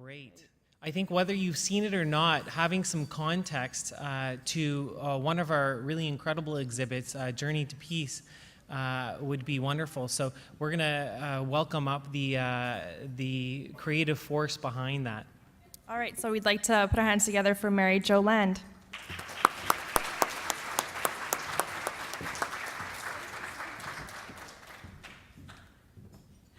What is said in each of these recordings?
Great. I think whether you've seen it or not, having some context to one of our really incredible exhibits, Journey to Peace, would be wonderful. So we're going to welcome up the creative force behind that. All right, so we'd like to put our hands together for Mary Jo Land.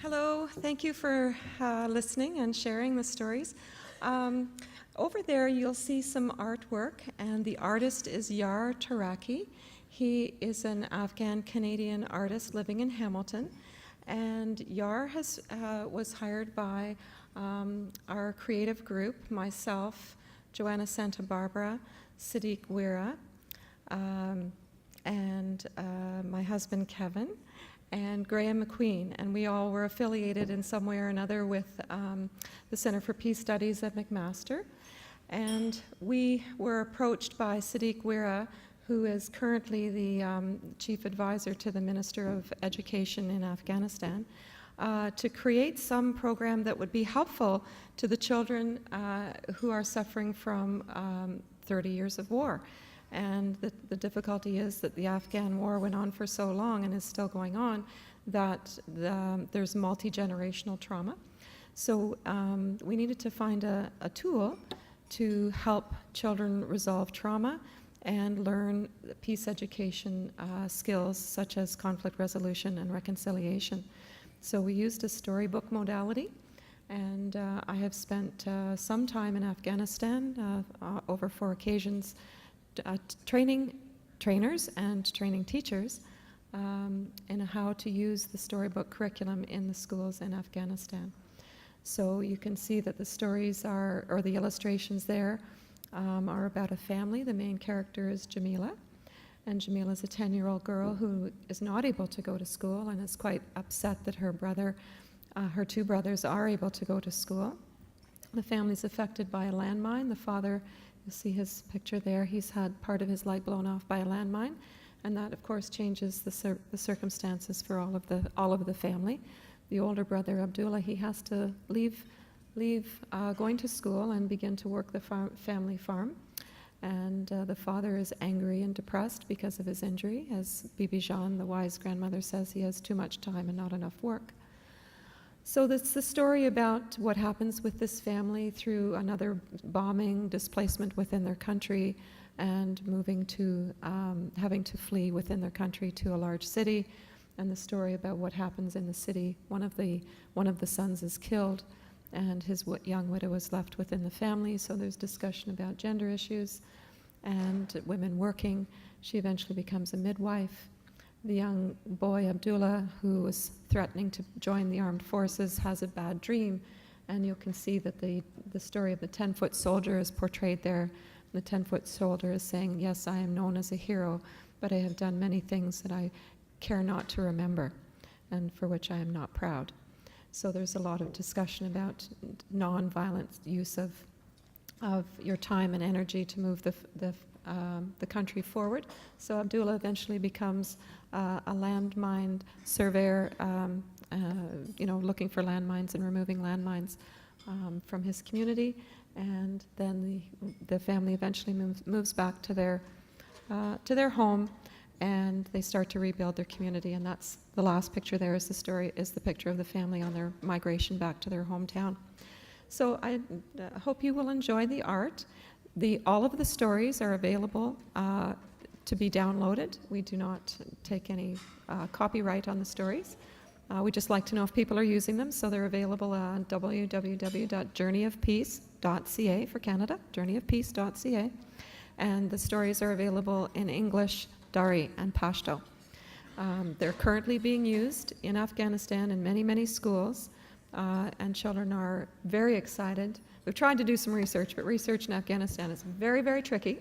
Hello, thank you for listening and sharing the stories. Over there you'll see some artwork, and the artist is Yar Taraki. He is an Afghan-Canadian artist living in Hamilton, and Yar was hired by our creative group, myself, Joanna Santa Barbara, Sadiq Wira, and my husband Kevin, and Graham McQueen, and we all were affiliated in some way or another with the Center for Peace Studies at McMaster. And we were approached by Sadiq Wira, who is currently the chief advisor to the Minister of Education in Afghanistan, to create some program that would be helpful to the children who are suffering from 30 years of war. And the difficulty is that the Afghan war went on for so long and is still going on that there's multi-generational trauma. So we needed to find a tool to help children resolve trauma and learn peace education skills such as conflict resolution and reconciliation. So we used a storybook modality, and I have spent some time in Afghanistan over 4 occasions training trainers and training teachers in how to use the storybook curriculum in the schools in Afghanistan. So you can see that the stories or the illustrations there are about a family. The main character is Jamila, and Jamila is a 10-year-old girl who is not able to go to school and is quite upset that her 2 brothers are able to go to school. The family's affected by a landmine. The father, you see his picture there, he's had part of his leg blown off by a landmine, and that of course changes the circumstances for all of the family. The older brother, Abdullah, he has to leave going to school and begin to work the family farm. And the father is angry and depressed because of his injury. As Bibi Jean, the wise grandmother, says, he has too much time and not enough work. So that's the story about what happens with this family through another bombing, displacement within their country, and moving to having to flee within their country to a large city, and the story about what happens in the city. One of the sons is killed, and his young widow is left within the family. So there's discussion about gender issues and women working. She eventually becomes a midwife. The young boy, Abdullah, who was threatening to join the armed forces, has a bad dream, and you can see that the story of the 10-foot soldier is portrayed there. The 10-foot soldier is saying, yes, I am known as a hero, but I have done many things that I care not to remember, and for which I am not proud. So there's a lot of discussion about non-violent use of your time and energy to move the country forward. So Abdullah eventually becomes a landmine surveyor, looking for landmines and removing landmines from his community, and then the family eventually moves back to their home, and they start to rebuild their community. And that's the last picture there is the picture of the family on their migration back to their hometown. So I hope you will enjoy the art. All of the stories are available to be downloaded. We do not take any copyright on the stories. We just like to know if people are using them, so they're available on www.journeyofpeace.ca for Canada, journeyofpeace.ca, and the stories are available in English, Dari, and Pashto. They're currently being used in Afghanistan in many, many schools, and children are very excited. We've tried to do some research, but research in Afghanistan is very, very tricky.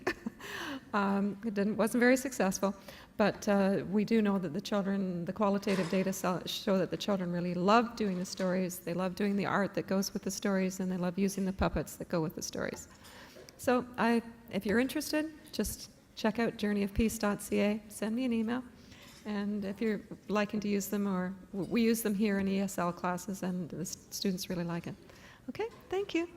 It wasn't very successful, but we do know that the qualitative data show that the children really love doing the stories, they love doing the art that goes with the stories, and they love using the puppets that go with the stories. So if you're interested, just check out journeyofpeace.ca, send me an email, and if you're liking to use them, or we use them here in ESL classes, and the students really like it. Okay, thank you.